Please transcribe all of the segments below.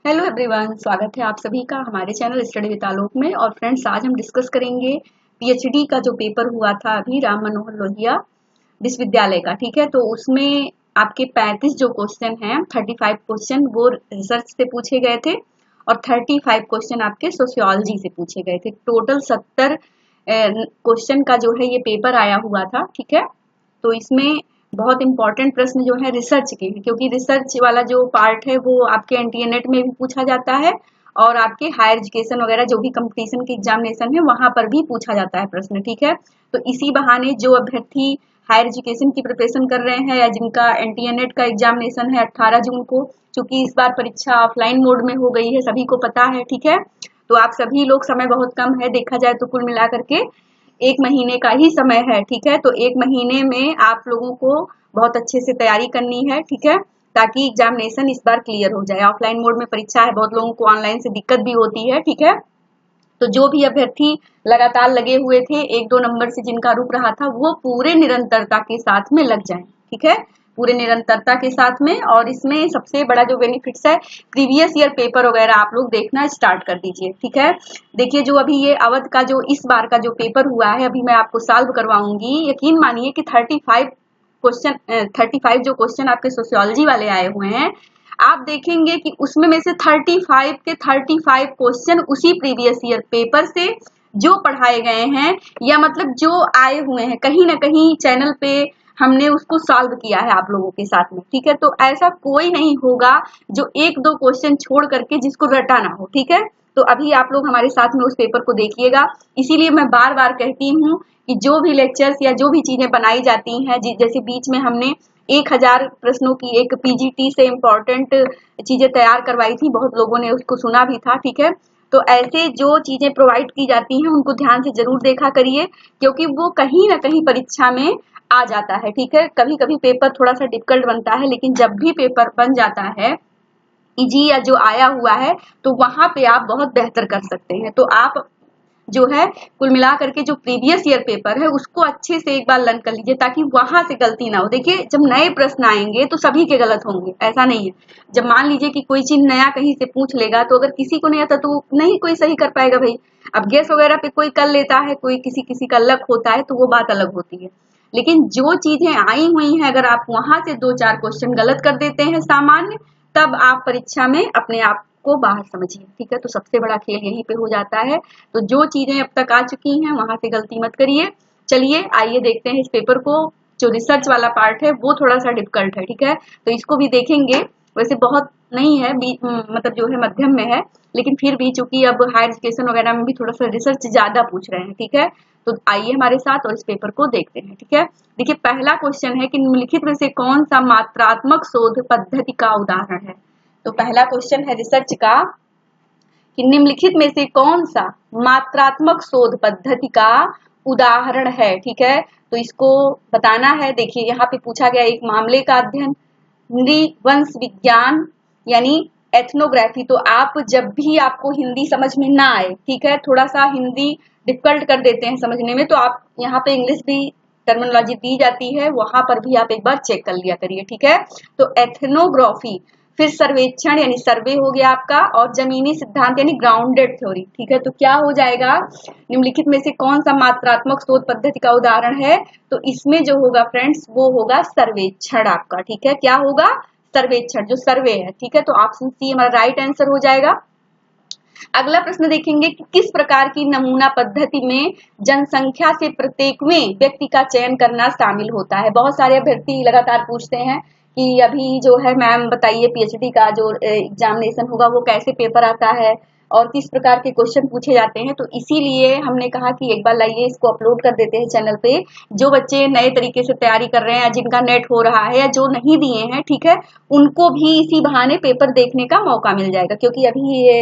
Hello everyone, स्वागत है आप सभी का हमारे चैनल स्टडी विद आलोक में। और फ्रेंड्स, आज हम डिस्कस करेंगे पीएचडी का जो पेपर हुआ था अभी राम मनोहर लोहिया विश्वविद्यालय का। ठीक है, तो उसमें आपके 35 जो क्वेश्चन हैं, 35 क्वेश्चन वो रिसर्च से पूछे गए थे और 35 क्वेश्चन आपके सोशियोलॉजी से पूछे गए थे। टोटल 70 क्वेश्चन का जो है ये पेपर आया हुआ था। ठीक है, तो इसमें बहुत इंपॉर्टेंट प्रश्न जो है रिसर्च के हैं, क्योंकि रिसर्च वाला जो पार्ट है वो आपके एनटीए-नेट में भी पूछा जाता है और आपके हायर एजुकेशन वगैरह जो भी कंपटीशन के एग्जामिनेशन है वहां पर भी पूछा जाता है प्रश्न। ठीक है, तो इसी बहाने जो अभ्यर्थी हायर एजुकेशन की प्रिपरेशन कर रहे हैं या जिनका एनटीए-नेट का एग्जामिनेशन है 18 जून को, चूंकि इस बार परीक्षा ऑफलाइन मोड में हो गई है, सभी को पता है। ठीक है, तो आप सभी लोग, समय बहुत कम है, देखा जाए तो कुल मिलाकर के 1 महीने का ही समय है। ठीक है, तो 1 महीने में आप लोगों को बहुत अच्छे से तैयारी करनी है। ठीक है, ताकि एग्जामिनेशन इस बार क्लियर हो जाए। ऑफलाइन मोड में परीक्षा है, बहुत लोगों को ऑनलाइन से दिक्कत भी होती है। ठीक है, तो जो भी अभ्यर्थी लगातार लगे हुए थे 1-2 नंबर से जिनका रुक रहा था, वो पूरे निरंतरता के साथ में लग जाएं। ठीक है, पूरे निरंतरता के साथ में। और इसमें सबसे बड़ा जो बेनिफिट्स है, प्रीवियस ईयर पेपर वगैरह आप लोग देखना स्टार्ट कर दीजिए। ठीक है, देखिए जो अभी ये अवध का जो इस बार का जो पेपर हुआ है, अभी मैं आपको सॉल्व करवाऊंगी। यकीन मानिए कि 35 जो क्वेश्चन आपके सोशियोलॉजी वाले आए हुए हैं, आप देखेंगे कि उसमें में से 35 के 35 क्वेश्चन उसी प्रीवियस ईयर पेपर से जो पढ़ाए गए हैं या मतलब जो आए हुए हैं, कहीं ना कहीं चैनल पे हमने उसको सॉल्व किया है आप लोगों के साथ में। ठीक है, तो ऐसा कोई नहीं होगा जो 1-2 क्वेश्चन छोड़ करके जिसको रटा ना हो। ठीक है, तो अभी आप लोग हमारे साथ में उस पेपर को देखिएगा। इसीलिए मैं बार बार कहती हूँ कि जो भी लेक्चर्स या जो भी चीजें बनाई जाती हैं, जैसे बीच में हमने 1000 प्रश्नों की एक पीजीटी से इम्पोर्टेंट चीजें तैयार करवाई थी, बहुत लोगों ने उसको सुना भी था। ठीक है, तो ऐसे जो चीजें प्रोवाइड की जाती हैं उनको ध्यान से जरूर देखा करिए, क्योंकि वो कहीं ना कहीं परीक्षा में आ जाता है। ठीक है, कभी कभी पेपर थोड़ा सा डिफिकल्ट बनता है, लेकिन जब भी पेपर बन जाता है इजी या जो आया हुआ है, तो वहां पे आप बहुत बेहतर कर सकते हैं। तो आप जो है कुल मिलाकर के जो प्रीवियस ईयर पेपर है उसको अच्छे से एक बार लर्न कर लीजिए, ताकि वहां से गलती ना हो। देखिए, जब नए प्रश्न आएंगे तो सभी के गलत होंगे, ऐसा नहीं है। जब मान लीजिए कि कोई चीज नया कहीं से पूछ लेगा, तो अगर किसी को नहीं आता तो नहीं कोई सही कर पाएगा भाई। अब गेस वगैरह पे कोई कर लेता है, कोई किसी किसी का लक होता है, तो वो बात अलग होती है। लेकिन जो चीजें आई हुई हैं, अगर आप वहां से 2-4 क्वेश्चन गलत कर देते हैं सामान्य, तब आप परीक्षा में अपने आप को बाहर समझिए। ठीक है, तो सबसे बड़ा खेल यहीं पे हो जाता है। तो जो चीजें अब तक आ चुकी हैं वहां से गलती मत करिए। चलिए आइए देखते हैं इस पेपर को। जो रिसर्च वाला पार्ट है वो थोड़ा सा डिफिकल्ट है। ठीक है, तो इसको भी देखेंगे। वैसे बहुत नहीं है, मतलब जो है मध्यम में है, लेकिन फिर भी चूंकि अब हायर एजुकेशन वगैरह में भी थोड़ा सा रिसर्च ज्यादा पूछ रहे हैं। ठीक है, तो आइए हमारे साथ और इस पेपर को देखते हैं। ठीक है, देखिए पहला क्वेश्चन है कि निम्नलिखित में से कौन सा मात्रात्मक शोध पद्धति का उदाहरण है। तो पहला क्वेश्चन है रिसर्च का कि निम्नलिखित में से कौन सा मात्रात्मक शोध पद्धति का उदाहरण है। ठीक है, तो इसको बताना है। देखिए यहाँ पे पूछा गया एक मामले का अध्ययन, नृवंश विज्ञान यानी एथनोग्राफी। तो आप जब भी आपको हिंदी समझ में ना आए, ठीक है, थोड़ा सा हिंदी डिफिकल्ट कर देते हैं समझने में, तो आप यहाँ पे इंग्लिश भी टर्मिनोलॉजी दी जाती है, वहां पर भी आप एक बार चेक कर लिया करिए। ठीक है, तो एथनोग्राफी, फिर सर्वेक्षण यानी सर्वे हो गया आपका, और जमीनी सिद्धांत यानी ग्राउंडेड थ्योरी। ठीक है, तो क्या हो जाएगा, निम्नलिखित में से कौन सा मात्रात्मक शोध पद्धति का उदाहरण है। तो इसमें जो होगा फ्रेंड्स वो होगा सर्वेक्षण आपका। ठीक है, क्या होगा, सर्वेक्षण, जो सर्वे है। ठीक है, तो ऑप्शन सी हमारा राइट आंसर हो जाएगा। अगला प्रश्न देखेंगे कि किस प्रकार की नमूना पद्धति में जनसंख्या से प्रत्येकवें व्यक्ति का चयन करना शामिल होता है। बहुत सारे अभ्यर्थी लगातार पूछते हैं कि अभी जो है मैम बताइए पीएचडी का जो एग्जामिनेशन होगा वो कैसे पेपर आता है और किस प्रकार के क्वेश्चन पूछे जाते हैं। तो इसीलिए हमने कहा कि एक बार लाइए इसको अपलोड कर देते हैं चैनल पे। जो बच्चे नए तरीके से तैयारी कर रहे हैं, जिनका नेट हो रहा है या जो नहीं दिए हैं, ठीक है, उनको भी इसी बहाने पेपर देखने का मौका मिल जाएगा, क्योंकि अभी ये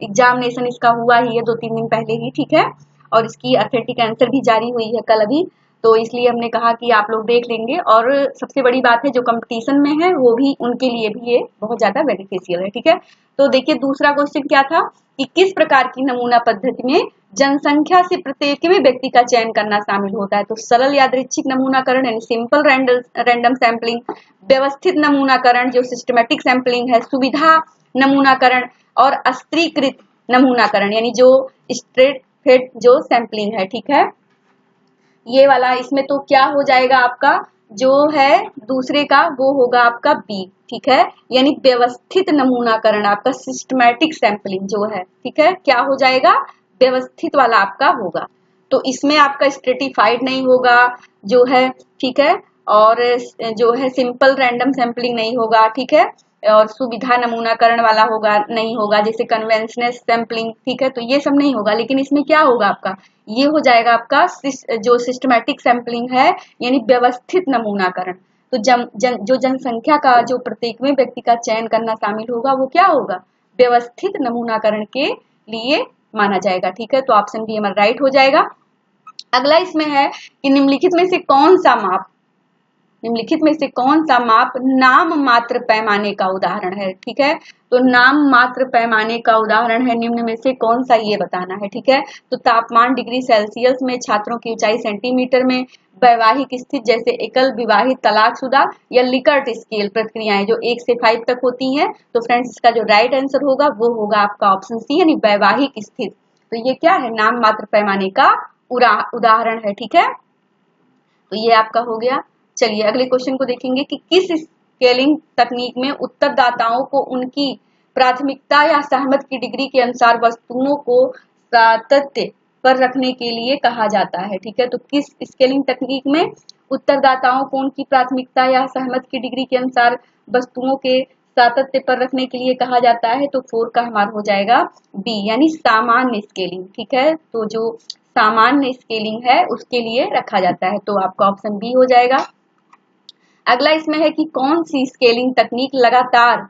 एग्जामिनेशन इसका हुआ ही है 2-3 दिन पहले ही। ठीक है, और इसकी अथेंटिक आंसर भी जारी हुई है कल अभी, तो इसलिए हमने कहा कि आप लोग देख लेंगे। और सबसे बड़ी बात है जो कंपटीशन में है वो भी उनके लिए भी ये बहुत ज्यादा बेनिफिशियल है। ठीक है, तो देखिए दूसरा क्वेश्चन क्या था कि किस प्रकार की नमूना पद्धति में जनसंख्या से प्रत्येकवें व्यक्ति का चयन करना शामिल होता है। तो सरल यादृच्छिक नमूनाकरण यानी सिंपल रैंडम सैंपलिंग, व्यवस्थित नमूनाकरण जो सिस्टमेटिक सैंपलिंग है, सुविधा नमूनाकरण, और अस्त्रीकृत नमूनाकरण यानी जो स्ट्रेट फिट जो सैंपलिंग है, ठीक है, ये वाला। इसमें तो क्या हो जाएगा आपका जो है दूसरे का वो होगा आपका बी, ठीक है, यानी व्यवस्थित नमूनाकरण, आपका सिस्टमैटिक सैंपलिंग जो है, ठीक है, क्या हो जाएगा व्यवस्थित वाला आपका होगा। तो इसमें आपका स्ट्रेटिफाइड नहीं होगा जो है, ठीक है, और जो है सिंपल रैंडम सैंपलिंग नहीं होगा, ठीक है, और सुविधा नमूनाकरण वाला होगा नहीं होगा, जैसे कन्वेंशनल सैंपलिंग, ठीक है, तो ये सब नहीं होगा। लेकिन इसमें क्या होगा आपका, ये हो जाएगा आपका जो सिस्टमैटिक सैंपलिंग है यानी व्यवस्थित नमूनाकरण। तो जो जनसंख्या का जो प्रत्येक में व्यक्ति का चयन करना शामिल होगा वो क्या होगा, व्यवस्थित नमूनाकरण के लिए माना जाएगा, ठीक है। तो ऑप्शन बी हमारा राइट हो जाएगा। अगला इसमें है कि निम्नलिखित में से कौन सा माप नाम मात्र पैमाने का उदाहरण है, ठीक है। तो नाम मात्र पैमाने का उदाहरण है निम्न में से कौन सा, ये बताना है, ठीक है। तो तापमान डिग्री सेल्सियस में, छात्रों की ऊंचाई सेंटीमीटर में, वैवाहिक स्थिति जैसे एकल विवाहित, तलाकशुदा या लिकर्ट स्केल प्रक्रियाएं जो 1 से 5 तक होती हैं। तो फ्रेंड्स इसका जो राइट आंसर होगा वो होगा आपका ऑप्शन सी यानी वैवाहिक स्थिति। तो ये क्या है, नाम मात्र पैमाने का उदाहरण है, ठीक है। तो ये आपका हो गया। चलिए अगले क्वेश्चन को देखेंगे कि किस स्केलिंग तकनीक में उत्तरदाताओं को उनकी प्राथमिकता या सहमत की डिग्री के अनुसार वस्तुओं को सातत्य पर रखने के लिए कहा जाता है, ठीक है। तो किस स्केलिंग तकनीक में उत्तरदाताओं को उनकी प्राथमिकता या सहमत की डिग्री के अनुसार वस्तुओं के सातत्य पर रखने के लिए कहा जाता है। तो 4 का हमारा हो जाएगा बी यानी सामान्य स्केलिंग, ठीक है। तो जो सामान्य स्केलिंग है उसके लिए रखा जाता है। तो आपका ऑप्शन बी हो जाएगा। अगला इसमें है कि कौन सी स्केलिंग तकनीक लगातार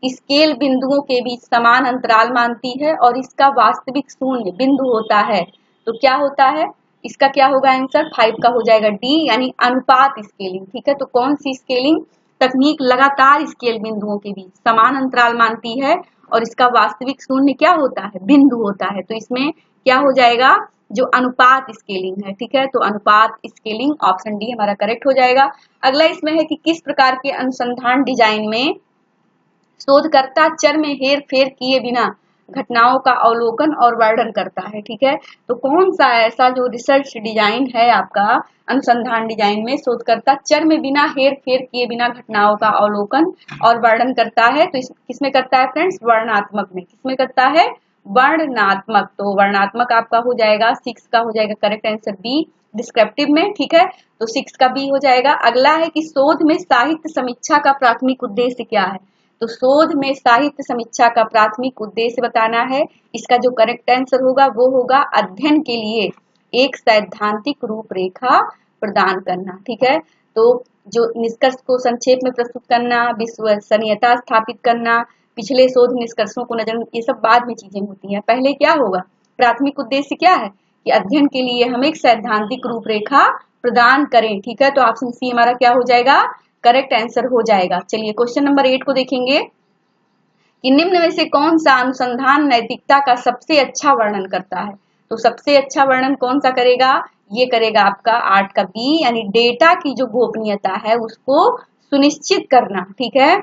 स्केल बिंदुओं के बीच समान अंतराल मानती है और इसका वास्तविक शून्य बिंदु होता है। तो क्या होता है, इसका क्या होगा आंसर, 5 का हो जाएगा डी यानी अनुपात स्केलिंग, ठीक है। तो कौन सी स्केलिंग तकनीक लगातार स्केल बिंदुओं के बीच समान अंतराल मानती है और इसका वास्तविक शून्य क्या होता है, बिंदु होता है। तो इसमें क्या हो जाएगा, जो अनुपात स्केलिंग है, ठीक है। तो अनुपात स्केलिंग ऑप्शन डी हमारा करेक्ट हो जाएगा। अगला इसमें है कि किस प्रकार के अनुसंधान डिजाइन में शोधकर्ता चर में हेर फेर किए बिना घटनाओं का अवलोकन और वर्णन करता है, ठीक है। तो कौन सा ऐसा जो रिसर्च डिजाइन है आपका अनुसंधान डिजाइन में शोधकर्ता चर में बिना हेर फेर किए बिना घटनाओं का अवलोकन और वर्णन करता है। तो किसमें करता है फ्रेंड्स, वर्णनात्मक में। किसमें करता है, वर्णनात्मक। तो वर्णनात्मक आपका हो जाएगा 6 का हो जाएगा करेक्ट आंसर बी, डिस्क्रिप्टिव में, ठीक है। तो 6 का बी हो जाएगा। अगला है कि शोध में साहित्य समीक्षा का प्राथमिक उद्देश्य क्या है। तो शोध में साहित्य समीक्षा का प्राथमिक उद्देश्य बताना है। इसका जो करेक्ट आंसर होगा वो होगा अध्ययन के लिए एक सैद्धांतिक रूपरेखा प्रदान करना, ठीक है। तो जो निष्कर्ष को संक्षेप में प्रस्तुत करना, विश्वसनीयता स्थापित करना, पिछले शोध निष्कर्षों को नजर, ये सब बाद में चीजें होती हैं। पहले क्या होगा, प्राथमिक उद्देश्य क्या है कि अध्ययन के लिए हम एक सैद्धांतिक रूपरेखा प्रदान करें, ठीक है। तो ऑप्शन सी हमारा क्या हो जाएगा, करेक्ट आंसर हो जाएगा। चलिए क्वेश्चन नंबर 8 को देखेंगे कि निम्न में से कौन सा अनुसंधान नैतिकता का सबसे अच्छा वर्णन करता है। तो सबसे अच्छा वर्णन कौन सा करेगा, ये करेगा आपका 8 का बी यानी डेटा की जो गोपनीयता है उसको सुनिश्चित करना, ठीक है।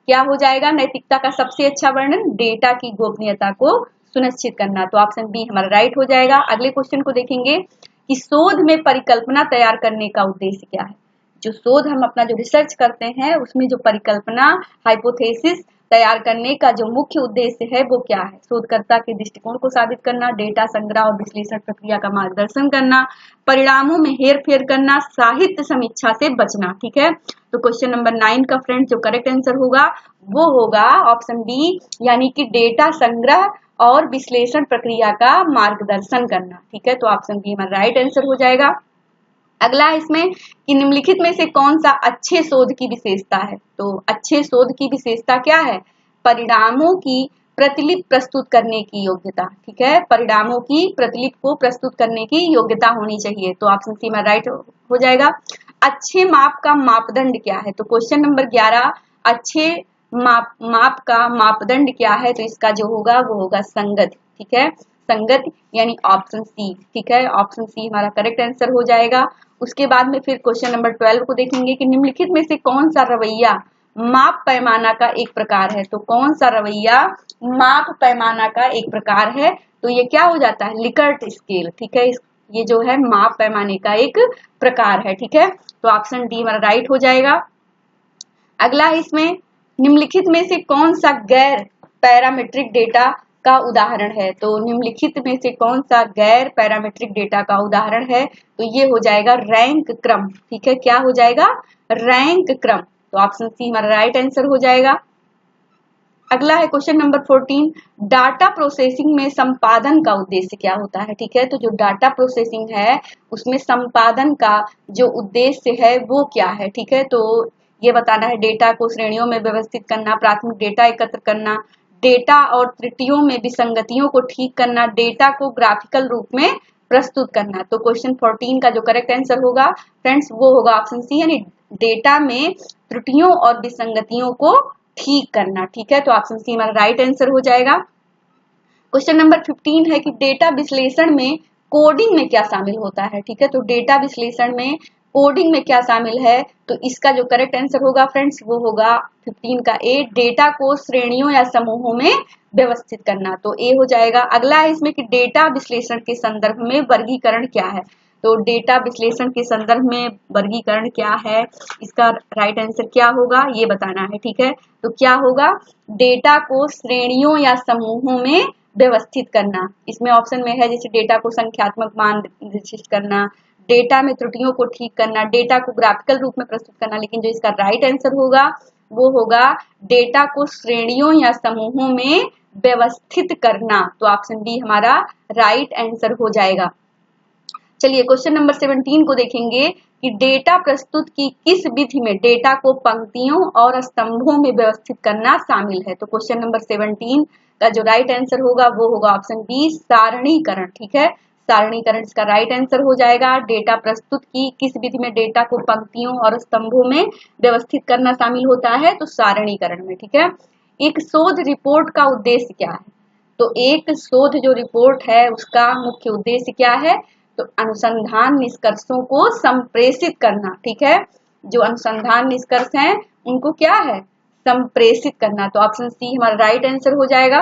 क्या हो जाएगा, नैतिकता का सबसे अच्छा वर्णन डेटा की गोपनीयता को सुनिश्चित करना। तो ऑप्शन बी हमारा राइट हो जाएगा। अगले क्वेश्चन को देखेंगे कि शोध में परिकल्पना तैयार करने का उद्देश्य क्या है। जो शोध हम अपना जो रिसर्च करते हैं उसमें जो परिकल्पना हाइपोथेसिस तैयार करने का जो मुख्य उद्देश्य है वो क्या है, शोधकर्ता के दृष्टिकोण को साबित करना, डेटा संग्रह और विश्लेषण प्रक्रिया का मार्गदर्शन करना, परिणामों में हेरफेर करना, साहित्य समीक्षा से बचना, ठीक है। तो क्वेश्चन नंबर 9 का फ्रेंड जो करेक्ट आंसर होगा वो होगा ऑप्शन बी यानी कि डेटा संग्रह और विश्लेषण प्रक्रिया का मार्गदर्शन करना, ठीक है। तो ऑप्शन बी हमारा राइट आंसर हो जाएगा। अगला है इसमें कि निम्नलिखित में से कौन सा अच्छे शोध की विशेषता है। तो अच्छे शोध की विशेषता क्या है, परिणामों की प्रतिलिपि प्रस्तुत करने की योग्यता, ठीक है। परिणामों की प्रतिलिपि को प्रस्तुत करने की योग्यता होनी चाहिए। तो ऑप्शन सी में राइट हो जाएगा। अच्छे माप का मापदंड क्या है। तो क्वेश्चन नंबर 11 अच्छे माप का मापदंड क्या है। तो इसका जो होगा वो होगा संगत, ठीक है। संगत यानी ऑप्शन सी, ठीक है। ऑप्शन सी हमारा करेक्ट आंसर हो जाएगा। उसके बाद में फिर क्वेश्चन नंबर 12 को देखेंगे कि निम्नलिखित में से कौन सा रवैया माप पैमाना का एक प्रकार है। तो कौन सा रवैया माप पैमाना का एक प्रकार है? तो ये क्या हो जाता है? Likert scale. ठीक है, ये जो है माप पैमाने का एक प्रकार है। ठीक है, तो ऑप्शन डी हमारा राइट हो जाएगा। अगला इसमें निम्नलिखित में से कौन सा गैर पैरामीट्रिक डेटा का उदाहरण है? तो निम्नलिखित में से कौन सा गैर पैरामीट्रिक डेटा का उदाहरण है? तो ये हो जाएगा रैंक क्रम। ठीक है, क्या हो जाएगा? रैंक क्रम। तो ऑप्शन सी हमारा राइट आंसर हो जाएगा। अगला है क्वेश्चन नंबर 14, डाटा प्रोसेसिंग में संपादन का उद्देश्य क्या होता है? ठीक है, तो जो डाटा प्रोसेसिंग है उसमें संपादन का जो उद्देश्य है वो क्या है? ठीक है, तो ये बताना है डेटा को श्रेणियों में व्यवस्थित करना, प्राथमिक डेटा एकत्र करना, डेटा और त्रुटियों में विसंगतियों को ठीक करना, डेटा को ग्राफिकल रूप में प्रस्तुत करना। तो क्वेश्चन 14 का जो करेक्ट आंसर होगा फ्रेंड्स वो होगा ऑप्शन सी, यानी डेटा में त्रुटियों और विसंगतियों को ठीक करना। ठीक है, तो ऑप्शन सी हमारा राइट आंसर हो जाएगा। क्वेश्चन नंबर 15 है कि डेटा विश्लेषण में कोडिंग में क्या शामिल होता है? ठीक है, तो डेटा विश्लेषण में कोडिंग में क्या शामिल है? तो इसका जो करेक्ट आंसर होगा फ्रेंड्स वो होगा 15 का ए, डेटा को श्रेणियों या समूहों में व्यवस्थित करना। तो ए हो जाएगा। अगला है इसमें कि डेटा विश्लेषण के संदर्भ में वर्गीकरण क्या है? तो डेटा विश्लेषण के संदर्भ में वर्गीकरण क्या है? इसका राइट आंसर क्या होगा ये बताना है। ठीक है, तो क्या होगा? डेटा को श्रेणियों या समूहों में व्यवस्थित करना। इसमें ऑप्शन में है जैसे डेटा को संख्यात्मक मान निर्दिष्ट करना, डेटा में त्रुटियों को ठीक करना, डेटा को ग्राफिकल रूप में प्रस्तुत करना, लेकिन जो इसका राइट आंसर होगा वो होगा डेटा को श्रेणियों या समूहों में व्यवस्थित करना। तो ऑप्शन बी हमारा राइट आंसर हो जाएगा। चलिए क्वेश्चन नंबर 17 को देखेंगे कि डेटा प्रस्तुत की किस विधि में डेटा को पंक्तियों और स्तंभों में व्यवस्थित करना शामिल है? तो क्वेश्चन नंबर 17 का जो राइट आंसर होगा वो होगा ऑप्शन बी, सारणीकरण। ठीक है, सारणीकरण इसका राइट आंसर हो जाएगा। डेटा प्रस्तुत की किस विधि में डेटा को पंक्तियों और स्तंभों में व्यवस्थित करना शामिल होता है? तो सारणीकरण में। ठीक है, एक शोध रिपोर्ट का उद्देश्य क्या है? तो एक शोध जो रिपोर्ट है उसका मुख्य उद्देश्य क्या है? तो अनुसंधान निष्कर्षों को संप्रेषित करना। ठीक है, जो अनुसंधान निष्कर्ष हैं उनको क्या है? संप्रेषित करना। तो ऑप्शन सी हमारा राइट आंसर हो जाएगा।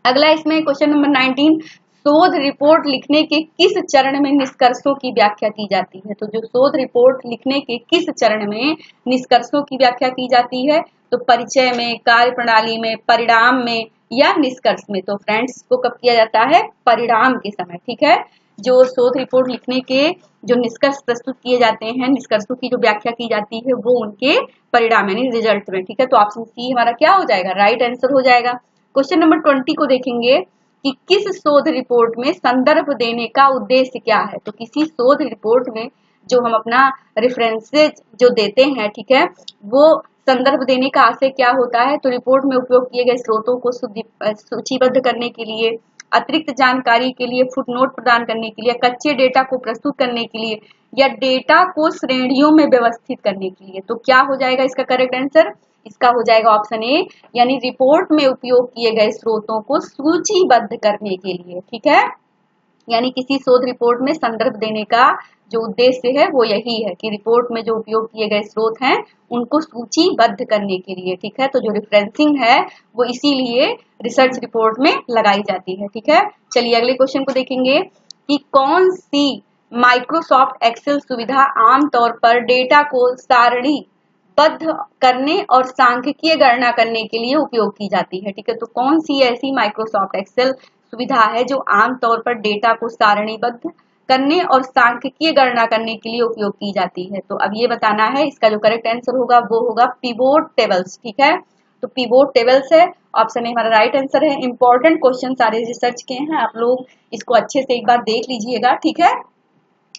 अगला इसमें क्वेश्चन नंबर 19, शोध रिपोर्ट लिखने के किस चरण में निष्कर्षों की व्याख्या की जाती है? तो जो शोध रिपोर्ट लिखने के किस चरण में निष्कर्षों की व्याख्या की जाती है? तो परिचय में, कार्य प्रणाली में, परिणाम में या निष्कर्ष में? तो फ्रेंड्स को कब किया जाता है? परिणाम के समय। ठीक है, जो शोध रिपोर्ट लिखने के जो निष्कर्ष प्रस्तुत किए जाते हैं, निष्कर्षों की जो व्याख्या की जाती है वो उनके परिणाम यानी रिजल्ट में। ठीक है, तो ऑप्शन सी हमारा क्या हो जाएगा? राइट आंसर हो जाएगा। क्वेश्चन नंबर 20 को देखेंगे कि किस शोध रिपोर्ट में संदर्भ देने का उद्देश्य क्या है? तो किसी शोध रिपोर्ट में जो हम अपना रेफरेंसेज जो देते हैं, ठीक है, वो संदर्भ देने का आशय क्या होता है? तो रिपोर्ट में उपयोग किए गए स्रोतों को सूचीबद्ध करने के लिए, अतिरिक्त जानकारी के लिए, फुटनोट प्रदान करने के लिए, कच्चे डेटा को प्रस्तुत करने के लिए या डेटा को श्रेणियों में व्यवस्थित करने के लिए। तो क्या हो जाएगा इसका करेक्ट आंसर? इसका हो जाएगा ऑप्शन ए, यानी रिपोर्ट में उपयोग किए गए स्रोतों को सूचीबद्ध करने के लिए। ठीक है, यानी किसी शोध रिपोर्ट में संदर्भ देने का जो उद्देश्य है वो यही है कि रिपोर्ट में जो उपयोग किए गए स्रोत हैं उनको सूचीबद्ध करने के लिए। ठीक है, तो जो रेफरेंसिंग है वो इसीलिए रिसर्च रिपोर्ट में लगाई जाती है। ठीक है, चलिए अगले क्वेश्चन को देखेंगे कि कौन सी माइक्रोसॉफ्ट एक्सेल सुविधा आमतौर पर डेटा को सारणीबद्ध करने और सांख्यिकीय गणना करने के लिए उपयोग की जाती है? ठीक है, तो कौन सी ऐसी माइक्रोसॉफ्ट एक्सेल सुविधा है जो आमतौर पर डेटा को सारणीबद्ध करने और सांख्यिकीय गणना करने के लिए उपयोग की जाती है? तो अब ये बताना है, इसका जो करेक्ट आंसर होगा वो होगा पिवोट टेबल्स। ठीक है, तो पिवोट टेबल्स है, ऑप्शन ए हमारा राइट आंसर है। इंपॉर्टेंट क्वेश्चन सारे रिसर्च के हैं, आप लोग इसको अच्छे से एक बार देख लीजिएगा। ठीक है,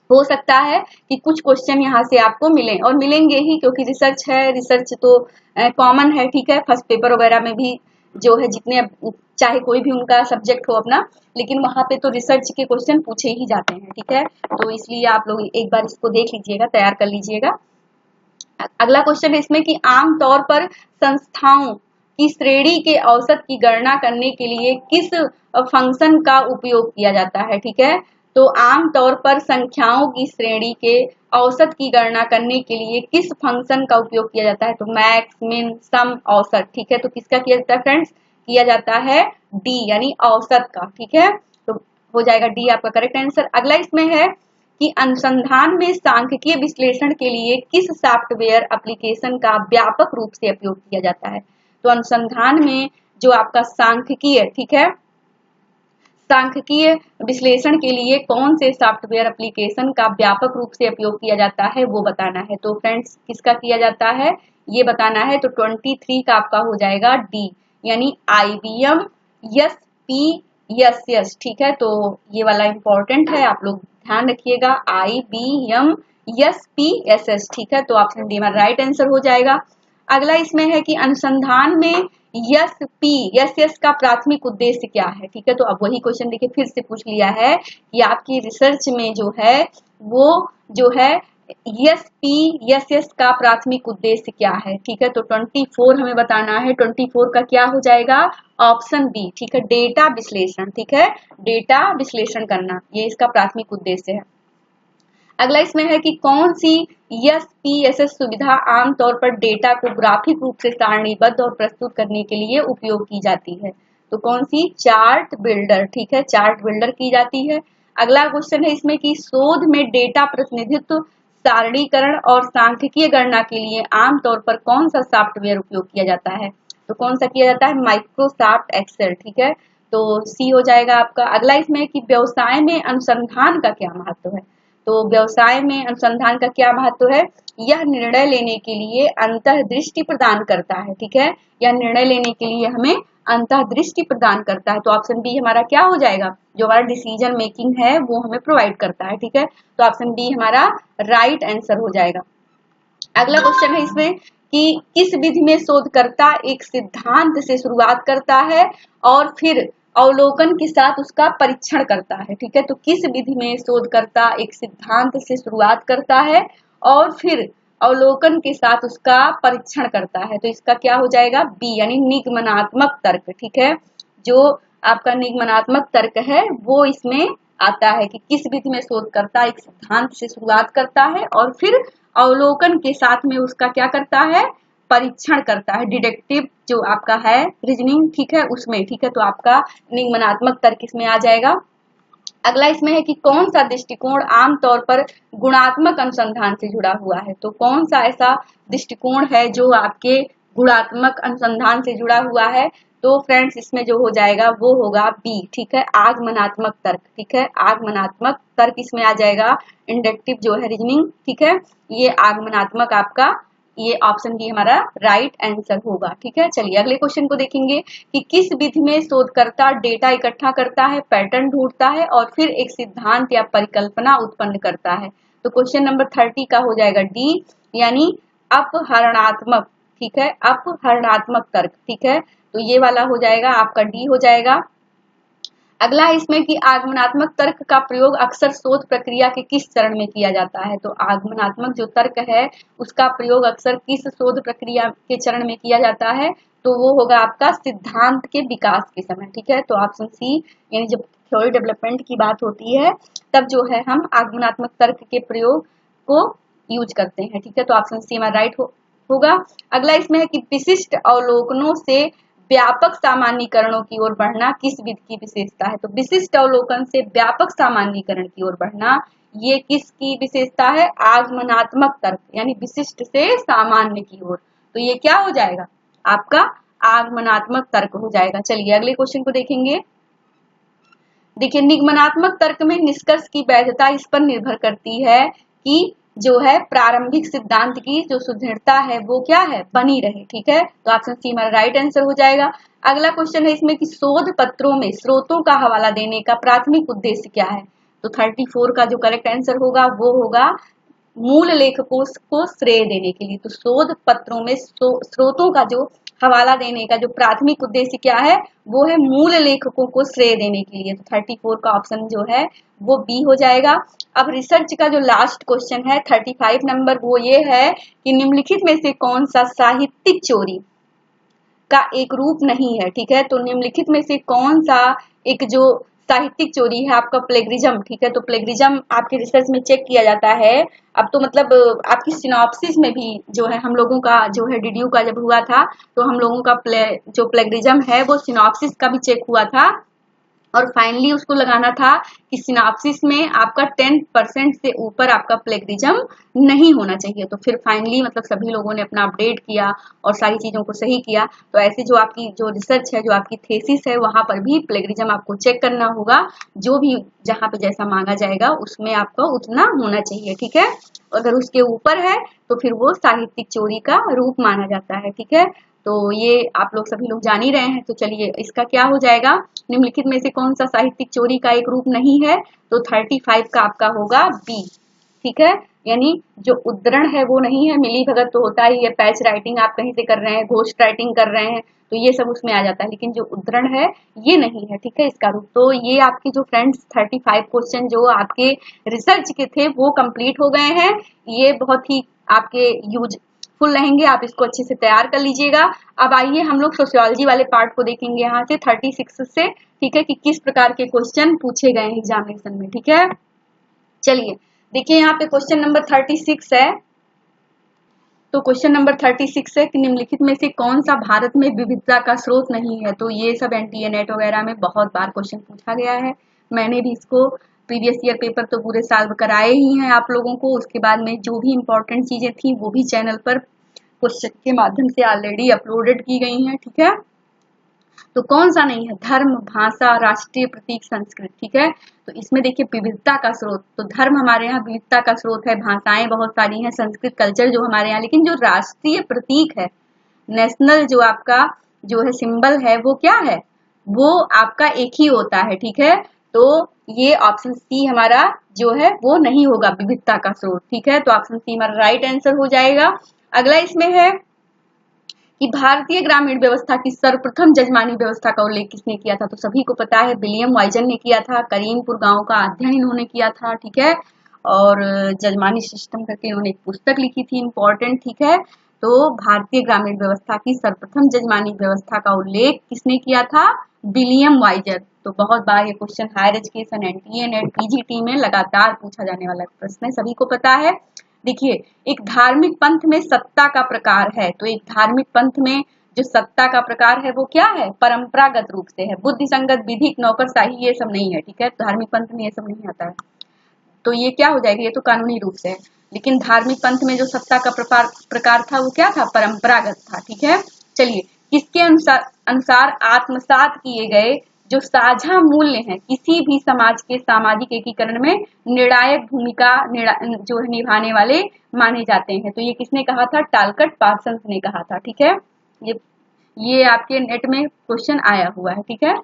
हो सकता है कि कुछ क्वेश्चन यहाँ से आपको मिले और मिलेंगे ही, क्योंकि रिसर्च है, रिसर्च तो कॉमन है। ठीक है, फर्स्ट पेपर वगैरह में भी जो है जितने चाहे कोई भी उनका सब्जेक्ट हो अपना, लेकिन वहां पे तो रिसर्च के क्वेश्चन पूछे ही जाते हैं। ठीक है, तो इसलिए आप लोग एक बार इसको देख लीजिएगा, तैयार कर लीजिएगा। अगला क्वेश्चन है इसमें कि आमतौर पर संस्थाओं की श्रेणी के औसत की गणना करने के लिए किस फंक्शन का उपयोग किया जाता है? ठीक है, तो आमतौर पर संख्याओं की श्रेणी के औसत की गणना करने के लिए किस फंक्शन का उपयोग किया जाता है? तो मैक्स, मिन, सम, औसत। ठीक है, तो किसका किया जाता है फ्रेंड्स? किया जाता है डी यानी औसत का। ठीक है, तो हो जाएगा डी आपका करेक्ट आंसर। अगला इसमें है कि अनुसंधान में सांख्यिकीय विश्लेषण के लिए किस सॉफ्टवेयर एप्लीकेशन का व्यापक रूप से उपयोग किया जाता है? तो अनुसंधान में जो आपका सांख्यिकीय, ठीक है, सांख्यिकीय विश्लेषण के लिए कौन से सॉफ्टवेयर एप्लीकेशन का व्यापक रूप से उपयोग किया जाता है वो बताना है। तो फ्रेंड्स किसका किया जाता है ये बताना है। तो 23 का आपका हो जाएगा डी यानी IBM SPSS। ठीक है, तो ये वाला इंपॉर्टेंट है, आप लोग ध्यान रखिएगा, IBM SPSS। ठीक है, तो ऑप्शन डी हमारा राइट आंसर हो जाएगा। अगला इसमें है कि अनुसंधान में एस का प्राथमिक उद्देश्य क्या है? ठीक है, तो अब वही क्वेश्चन देखिए फिर से पूछ लिया है कि आपकी रिसर्च में जो है वो जो है एस का प्राथमिक उद्देश्य क्या है? ठीक है, तो 24 हमें बताना है। 24 का क्या हो जाएगा? Option B. ठीक है, डेटा विश्लेषण। ठीक है, डेटा विश्लेषण करना ये इसका प्राथमिक उद्देश्य है। अगला इसमें है कि कौन सी SPSS सुविधा आमतौर पर डेटा को ग्राफिक रूप से सारणीबद्ध और प्रस्तुत करने के लिए उपयोग की जाती है? तो कौन सी? Chart builder. ठीक है, चार्ट बिल्डर की जाती है। अगला क्वेश्चन है इसमें कि शोध में डेटा प्रतिनिधित्व, सारणीकरण और सांख्यिकीय गणना के लिए आमतौर पर कौन सा सॉफ्टवेयर उपयोग किया जाता है? तो कौन सा किया जाता है? Microsoft Excel. ठीक है, तो सी हो जाएगा आपका। अगला इसमें है कि व्यवसाय में अनुसंधान का क्या महत्व है? तो व्यवसाय में अनुसंधान का क्या महत्व है? यह निर्णय लेने के लिए अंतर्दृष्टि प्रदान करता है। ठीक है, यह निर्णय लेने के लिए हमें अंतर्दृष्टि प्रदान करता है। तो ऑप्शन बी हमारा क्या हो जाएगा? जो हमारा डिसीजन मेकिंग है वो हमें प्रोवाइड करता है। ठीक है, तो ऑप्शन बी हमारा राइट आंसर हो जाएगा। अगला क्वेश्चन है इसमें कि किस विधि में शोधकर्ता एक सिद्धांत से शुरुआत करता है और फिर अवलोकन के साथ उसका परीक्षण करता है? ठीक है, तो किस विधि में शोधकर्ता एक सिद्धांत से शुरुआत करता है और फिर अवलोकन के साथ उसका परीक्षण करता है? तो इसका क्या हो जाएगा? बी यानी निगमनात्मक तर्क। ठीक है, जो आपका निगमनात्मक तर्क है वो इसमें आता है कि किस विधि में शोधकर्ता एक सिद्धांत से शुरुआत करता है और फिर अवलोकन के साथ में उसका क्या करता है? परीक्षण करता है। डिडक्टिव जो आपका है रीजनिंग, ठीक है, उसमें। ठीक है, तो आपका निगमनात्मक तर्क इसमें आ जाएगा। अगला इसमें है कि कौन सा दृष्टिकोण आमतौर पर गुणात्मक अनुसंधान से जुड़ा हुआ है? तो कौन सा ऐसा दृष्टिकोण है जो आपके गुणात्मक अनुसंधान से जुड़ा हुआ है? तो फ्रेंड्स इसमें जो हो जाएगा वो होगा बी। ठीक है, आगमनात्मक तर्क। ठीक है, आगमनात्मक तर्क इसमें आ जाएगा। इंडक्टिव जो है रीजनिंग, ठीक है, ये आगमनात्मक आपका ये ऑप्शन बी हमारा राइट आंसर होगा। ठीक है, चलिए अगले क्वेश्चन को देखेंगे कि किस विधि में शोधकर्ता डेटा इकट्ठा करता है, पैटर्न ढूंढता है और फिर एक सिद्धांत या परिकल्पना उत्पन्न करता है? तो क्वेश्चन नंबर 30 का हो जाएगा डी यानी अपहरणात्मक। ठीक है, अपहरणात्मक तर्क। ठीक है, तो ये वाला हो जाएगा आपका डी हो जाएगा। अगला है इसमें कि आगमनात्मक तर्क का प्रयोग अक्सर शोध प्रक्रिया के किस चरण में किया जाता है? तो आगमनात्मक जो तर्क है उसका प्रयोग अक्सर किस शोध प्रक्रिया के चरण में किया जाता है? तो वो होगा आपका सिद्धांत के विकास के समय। ठीक है, तो ऑप्शन सी यानी जब थ्योरी डेवलपमेंट की बात होती है तब जो है हम आगमनात्मक तर्क के प्रयोग को यूज करते हैं। ठीक है, तो ऑप्शन सी हमारा राइट होगा। अगला इसमें है कि विशिष्ट अवलोकनों से व्यापक सामान्यीकरणों की ओर बढ़ना किस विधि की विशेषता है? तो विशिष्ट अवलोकन से व्यापक सामान्यीकरण की ओर बढ़ना ये किसकी विशेषता है? आगमनात्मक तर्क यानी विशिष्ट से सामान्य की ओर। तो ये क्या हो जाएगा? आपका आगमनात्मक तर्क हो जाएगा। चलिए अगले क्वेश्चन को देखेंगे। देखिए निगमनात्मक तर्क में निष्कर्ष की वैधता इस पर निर्भर करती है कि जो है प्रारंभिक सिद्धांत की जो सुदृढ़ता है वो क्या है? बनी रहे। ठीक है, तो ऑप्शन सी हमारा राइट आंसर हो जाएगा। अगला क्वेश्चन है इसमें कि शोध पत्रों में स्रोतों का हवाला देने का प्राथमिक उद्देश्य क्या है? तो 34 का जो करेक्ट आंसर होगा वो होगा मूल लेखकों को श्रेय देने के लिए। तो शोध पत्रों में स्रोतों का जो हवाला देने का जो प्राथमिक उद्देश्य क्या है? वो है मूल लेखकों को श्रेय देने के लिए। तो 34 का ऑप्शन जो है वो बी हो जाएगा। अब रिसर्च का जो लास्ट क्वेश्चन है 35 नंबर वो ये है कि निम्नलिखित में से कौन सा साहित्यिक चोरी का एक रूप नहीं है? ठीक है, तो निम्नलिखित में से कौन सा एक जो साहित्यिक चोरी है आपका प्लेगरिज्म, ठीक है। तो प्लेगरिज्म आपके रिसर्च में चेक किया जाता है। अब तो मतलब आपकी सिनॉप्सिस में भी जो है हम लोगों का जो है डीडीयू का जब हुआ था तो हम लोगों का जो प्लेगरिज्म है वो सिनॉप्सिस का भी चेक हुआ था और फाइनली उसको लगाना था कि सिनॉप्सिस में आपका 10% से ऊपर आपका प्लेगरिज्म नहीं होना चाहिए। तो फिर फाइनली मतलब सभी लोगों ने अपना अपडेट किया और सारी चीजों को सही किया। तो ऐसे जो आपकी जो रिसर्च है, जो आपकी थेसिस है, वहां पर भी प्लेगरिज्म आपको चेक करना होगा। जो भी जहां पे जैसा मांगा जाएगा उसमें आपको उतना होना चाहिए, ठीक है। अगर उसके ऊपर है तो फिर वो साहित्यिक चोरी का रूप माना जाता है, ठीक है। तो ये आप लोग सभी लोग जान ही रहे हैं। तो चलिए इसका क्या हो जाएगा, निम्नलिखित में से कौन सा साहित्यिक चोरी का एक रूप नहीं है, तो 35 का आपका होगा बी, ठीक है। यानी जो उद्धरण है वो नहीं है, मिली भगत तो होता ही है, पैच राइटिंग आप कहीं से कर रहे हैं, घोस्ट राइटिंग कर रहे हैं, तो ये सब उसमें आ जाता है, लेकिन जो उद्धरण है ये नहीं है, ठीक है, इसका रूप। तो ये आपके जो फ्रेंड्स 35 क्वेश्चन जो आपके रिसर्च के थे वो कंप्लीट हो गए हैं। ये बहुत ही आपके यूजफुल रहेंगे, आप इसको अच्छे से तैयार कर लीजिएगा। अब आइए हम लोग सोशियोलॉजी वाले पार्ट को देखेंगे यहाँ से 36 से, ठीक है, कि किस प्रकार के क्वेश्चन पूछे गए हैं एग्जामिनेशन में, ठीक है। चलिए देखिए यहाँ पे क्वेश्चन नंबर 36 है। तो क्वेश्चन नंबर 36 है कि निम्नलिखित में से कौन सा भारत में विविधता का स्रोत नहीं है। तो ये सब एनटीए नेट वगैरह में बहुत बार क्वेश्चन पूछा गया है। मैंने भी इसको प्रीवियस ईयर पेपर तो पूरे साल कराए ही हैं आप लोगों को। उसके बाद में जो भी इंपॉर्टेंट चीजें थी वो भी चैनल पर क्वेश्चन के माध्यम से ऑलरेडी अपलोडेड की गई हैं, ठीक है। तो कौन सा नहीं है, धर्म, भाषा, राष्ट्रीय प्रतीक, संस्कृत, ठीक है। तो इसमें देखिए विविधता का स्रोत, तो धर्म हमारे यहाँ विविधता का स्रोत है, भाषाएं बहुत सारी हैं, संस्कृत कल्चर जो हमारे यहाँ, लेकिन जो राष्ट्रीय प्रतीक है, नेशनल जो आपका जो है सिंबल है वो क्या है, वो आपका एक ही होता है, ठीक है। तो ये ऑप्शन सी हमारा जो है वो नहीं होगा विविधता का स्रोत, ठीक है। तो ऑप्शन सी हमारा राइट आंसर हो जाएगा। अगला इसमें है कि भारतीय ग्रामीण व्यवस्था की सर्वप्रथम जजमानी व्यवस्था का उल्लेख किसने किया था। तो सभी को पता है विलियम वाइजन ने किया था, करीमपुर गांव का अध्ययन इन्होंने किया था, ठीक है। और जजमानी सिस्टम करके इन्होंने एक पुस्तक लिखी थी इंपॉर्टेंट, ठीक है। तो भारतीय ग्रामीण व्यवस्था की सर्वप्रथम जजमानी व्यवस्था का उल्लेख किसने किया था, विलियम वाइजर। तो बहुत बार ये question higher education, NTA NET, PGT में लगातार पूछा जाने वाला प्रश्न है, सभी को पता है। देखिए एक धार्मिक पंथ में सत्ता का प्रकार है, तो एक धार्मिक पंथ में जो सत्ता का प्रकार है वो क्या है, परंपरागत रूप से है, बुद्धि संगत, विधिक, नौकरशाही ये सब नहीं है, ठीक है। धार्मिक पंथ में ये सब नहीं आता है, तो ये क्या हो जाएगा, ये तो कानूनी रूप से है। लेकिन धार्मिक पंथ में जो सत्ता का प्रकार था वो क्या था, परंपरागत था, ठीक है। चलिए किसके अनुसार आत्मसात किए गए जो साझा मूल्य हैं किसी भी समाज के सामाजिक एकीकरण में निर्णायक भूमिका जो है निभाने वाले माने जाते हैं। तो ये किसने कहा था, टालकट पार्सन्स ने कहा था, ठीक है। ये आपके नेट में क्वेश्चन आया हुआ है, ठीक है।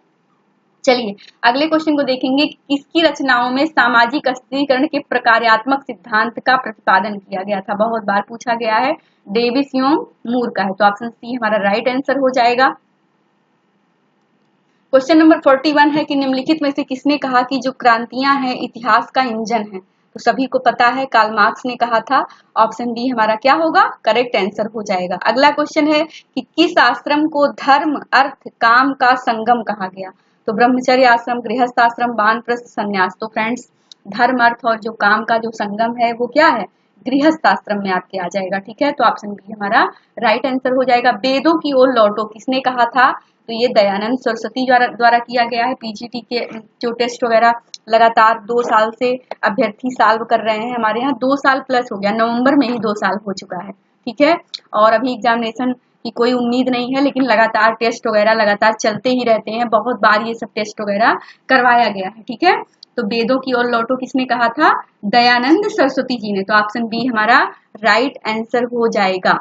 चलिए अगले क्वेश्चन को देखेंगे, किसकी रचनाओं में सामाजिक स्त्रीकरण के प्रकार्यात्मक सिद्धांत का प्रतिपादन किया गया था। बहुत बार पूछा गया है, डेविस योंग मूर का है। तो ऑप्शन सी हमारा राइट आंसर हो जाएगा। क्वेश्चन नंबर 41 है कि निम्नलिखित में से किसने कहा कि जो क्रांतियां हैं इतिहास का इंजन है। तो सभी को पता है कार्ल मार्क्स ने कहा था। ऑप्शन बी हमारा क्या होगा, करेक्ट आंसर हो जाएगा। अगला क्वेश्चन है कि किस आश्रम को धर्म, अर्थ, काम का संगम कहा गया। तो ब्रह्मचर्य आश्रम, गृहस्थ आश्रम, वानप्रस्थ, संन्यास। तो फ्रेंड्स धर्म, अर्थ और जो काम का जो संगम है वो क्या है, गृहस्थ आश्रम में आपके आ जाएगा, ठीक है। तो ऑप्शन बी हमारा राइट आंसर हो जाएगा। वेदों की ओर लौटो किसने कहा था, तो ये दयानंद सरस्वती द्वारा किया गया है। पीजीटी के जो टेस्ट वगैरह लगातार 2 साल से अभ्यर्थी सॉल्व कर रहे हैं, हमारे यहाँ 2 साल प्लस हो गया, नवंबर में ही 2 साल हो चुका है, ठीक है। और अभी एग्जामिनेशन की कोई उम्मीद नहीं है, लेकिन लगातार टेस्ट वगैरह लगातार चलते ही रहते हैं, बहुत बार ये सब टेस्ट वगैरह करवाया गया है, ठीक है। तो वेदों की ओर लौटो किसने कहा था, दयानंद सरस्वती जी ने। तो ऑप्शन बी हमारा राइट आंसर हो जाएगा।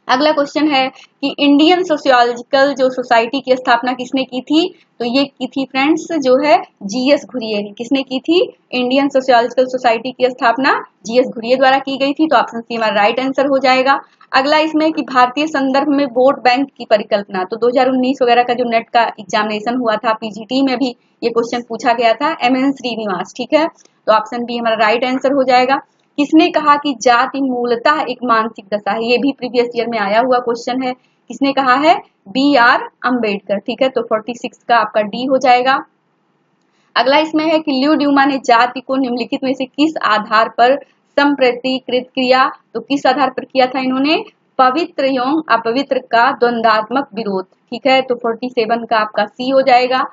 अगला क्वेश्चन है कि इंडियन सोशियोलॉजिकल जो सोसाइटी की स्थापना किसने की थी। तो ये की थी फ्रेंड्स जो है जीएस घुरिये ने। किसने की थी, इंडियन सोशियोलॉजिकल सोसाइटी की स्थापना जीएस घुरिये द्वारा की गई थी। तो ऑप्शन सी हमारा राइट आंसर हो जाएगा। अगला इसमें कि भारतीय संदर्भ में वोट बैंक की परिकल्पना। तो 2019 वगैरह का जो नेट का एग्जामिनेशन हुआ था, पीजीटी में भी ये क्वेश्चन पूछा गया था, एमएन श्रीनिवास, ठीक है। तो ऑप्शन बी हमारा राइट आंसर हो जाएगा। किसने कहा कि जाति मूलतः एक मानसिक दशा है। ये भी प्रीवियस ईयर में आया हुआ क्वेश्चन है। किसने कहा है, बी आर अम्बेडकर, ठीक है। तो 46 का आपका डी हो जाएगा। अगला इसमें है कि ल्यू ड्यूमा ने जाति को निम्नलिखित में से किस आधार पर संप्रतिकृत किया। तो किस आधार पर किया था इन्होंने, पवित्र एवं अपवित्र का द्वंद्वात्मक विरोध। ठीक है, तो 47 का आपका सी हो जाएगा।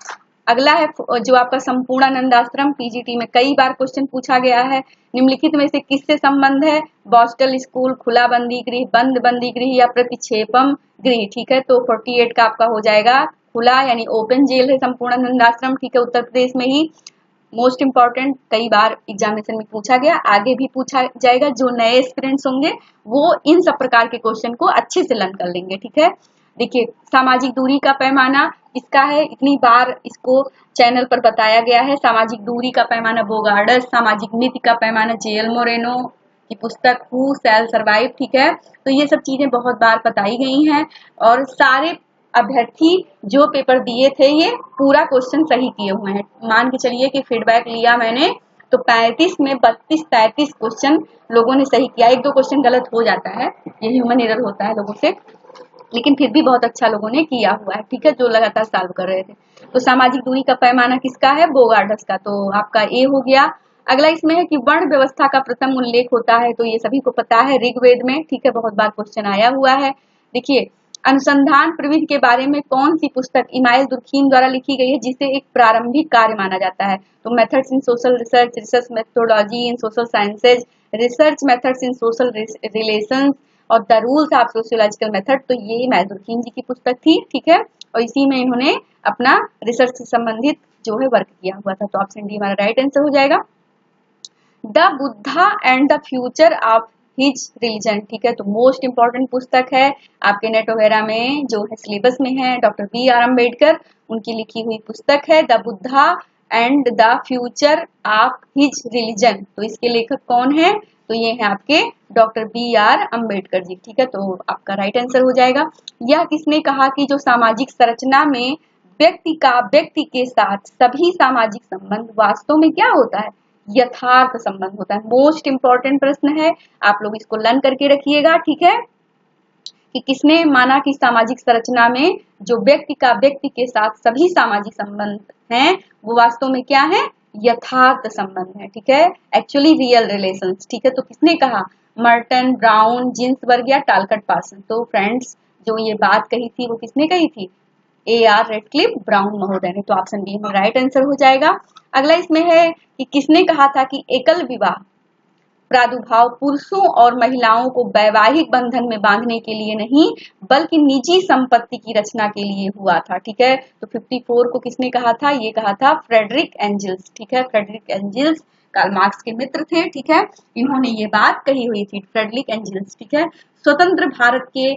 अगला है जो आपका संपूर्णानंद आश्रम, पीजीटी में कई बार क्वेश्चन पूछा गया है। निम्नलिखित में से किससे संबंध है, बॉस्टल स्कूल, खुला बंदी गृह, बंद बंदी गृह या प्रतिक्षेपम गृह। ठीक है, तो 48 का आपका हो जाएगा खुला यानी ओपन जेल है संपूर्णानंद आश्रम। ठीक है, उत्तर प्रदेश में ही मोस्ट इंपॉर्टेंट, कई बार एग्जामिनेशन में पूछा गया, आगे भी पूछा जाएगा। जो नए एस्पिरेंट्स होंगे वो इन सब प्रकार के क्वेश्चन को अच्छे से लर्न कर लेंगे। ठीक है, देखिए सामाजिक दूरी का पैमाना इसका है, इतनी बार इसको चैनल पर बताया गया है। सामाजिक दूरी का पैमाना बोगार्डस, सामाजिक नीति का पैमाना जेएल मोरेनो की पुस्तक हु शैल सर्वाइव। ठीक है, तो ये सब चीजें बहुत बार बताई गई हैं और सारे अभ्यर्थी जो पेपर दिए थे ये पूरा क्वेश्चन सही किए हुए हैं। मान के चलिए कि फीडबैक लिया मैंने तो 35 में 32-33 क्वेश्चन लोगों ने सही किया। एक दो क्वेश्चन गलत हो जाता है, ये ह्यूमन एरर होता है लोगों से, लेकिन फिर भी बहुत अच्छा लोगों ने किया हुआ है। ठीक है, जो लगातार सॉल्व कर रहे थे। तो सामाजिक दूरी का पैमाना किसका है, बोगार्डस का, तो आपका ए हो गया। अगला इसमें है कि वर्ण व्यवस्था का प्रथम उल्लेख होता है, तो ये सभी को पता है ऋग्वेद में। ठीक है, बहुत बार क्वेश्चन आया हुआ है। देखिए अनुसंधान प्रविधि के बारे में कौन सी पुस्तक इमाइल दुर्खीम द्वारा लिखी गई है जिसे एक प्रारंभिक कार्य माना जाता है। तो methods in social research, research methodology in social sciences, research methods in social relations और the rules of sociological method. तो ये इमाइल दुर्खीम जी की पुस्तक थी। ठीक है, और इसी में इन्होंने अपना रिसर्च से संबंधित जो है वर्क किया हुआ था। तो ऑप्शन डी हमारा राइट आंसर हो जाएगा। The Buddha and the future of his religion. ठीक है, तो मोस्ट इंपॉर्टेंट पुस्तक है आपके नेट वगैरह में जो है सिलेबस में है, डॉक्टर बी.आर. अम्बेडकर उनकी लिखी हुई पुस्तक है the Buddha and the future of his religion. तो इसके लेखक कौन है, तो ये है आपके डॉक्टर बी.आर. अम्बेडकर जी। ठीक है, तो आपका राइट आंसर हो जाएगा। यह किसने कहा कि जो सामाजिक संरचना में व्यक्ति के साथ सभी सामाजिक संबंध वास्तव में क्या होता है, यथार्थ संबंध होता है। मोस्ट इंपॉर्टेंट प्रश्न है, आप लोग इसको लर्न करके रखिएगा। ठीक है, कि किसने माना कि सामाजिक संरचना में जो व्यक्ति के साथ सभी सामाजिक संबंध हैं वो वास्तव में क्या है, यथार्थ संबंध है। ठीक है, एक्चुअली रियल रिलेशंस। ठीक है, तो किसने कहा, मर्टन, ब्राउन, जिन्सबर्ग या टालकट पार्सन। तो फ्रेंड्स जो ये बात कही थी वो किसने कही थी, A.R. रेडक्लिफ ब्राउन महोदय ने। तो ऑप्शन बी में राइट आंसर हो जाएगा। अगला इसमें है कि किसने कहा था कि एकल विवाह प्रादुर्भाव पुरुषों और महिलाओं को वैवाहिक बंधन में बांधने के लिए नहीं बल्कि निजी संपत्ति की रचना के लिए हुआ था। ठीक है, तो 54 को किसने कहा था, ये कहा था फ्रेडरिक एंजल्स। ठीक है, फ्रेडरिक एंजल्स कार्ल मार्क्स के मित्र थे। ठीक है, इन्होंने ये बात कही हुई थी, फ्रेडरिक एंजल्स। ठीक है, स्वतंत्र भारत के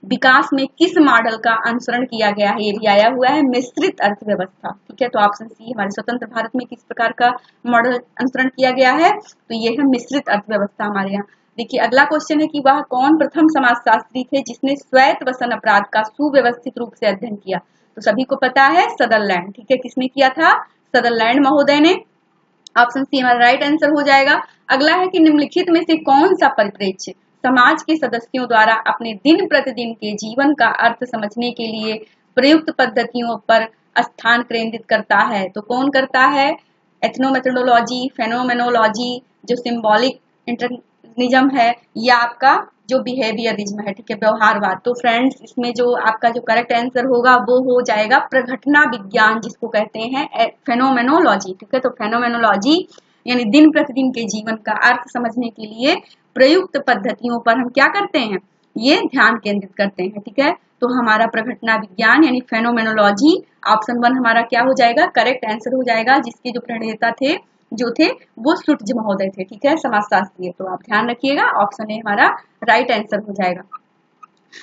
विकास में किस मॉडल का अनुसरण किया गया है, ये भी आया हुआ है, मिश्रित अर्थव्यवस्था। ठीक है, तो ऑप्शन सी हमारे स्वतंत्र भारत में किस प्रकार का मॉडल अनुसरण किया गया है, तो ये है मिश्रित अर्थव्यवस्था हमारे यहाँ। देखिए अगला क्वेश्चन है कि वह कौन प्रथम समाजशास्त्री थे जिसने स्वैत वसन अपराध का सुव्यवस्थित रूप से अध्ययन किया। तो सभी को पता है सदरलैंड। ठीक है, किसने किया था, सदरलैंड महोदय ने। ऑप्शन सी हमारा राइट आंसर हो जाएगा। अगला है कि निम्नलिखित में से कौन सा परिप्रेक्ष्य समाज के सदस्यों द्वारा अपने दिन प्रतिदिन के जीवन का अर्थ समझने के लिए प्रयुक्त पद्धतियों पर स्थान केंद्रित करता है। तो कौन करता है, एथनोमेथोडोलॉजी, फेनोमेनोलॉजी, जो सिंबॉलिक इंटरनिज्म है, या आपका जो बिहेवियरिज्म है। ठीक है, व्यवहारवाद। तो फ्रेंड्स इसमें जो आपका जो करेक्ट आंसर होगा वो हो जाएगा प्रघटना विज्ञान, जिसको कहते हैं फेनोमेनोलॉजी। ठीक है, तो फेनोमेनोलॉजी यानी दिन प्रतिदिन के जीवन का अर्थ समझने के लिए प्रयुक्त पद्धतियों पर हम क्या करते हैं, ये ध्यान केंद्रित करते हैं। ठीक है, तो हमारा प्रघटना विज्ञान यानी फेनोमेनोलॉजी ऑप्शन 1 हमारा क्या हो जाएगा, करेक्ट आंसर हो जाएगा, जिसके जो प्रणेता थे वो श्रुट्ज महोदय थे। ठीक है, समाजशास्त्री। तो आप ध्यान रखिएगा, ऑप्शन ए हमारा राइट आंसर हो जाएगा।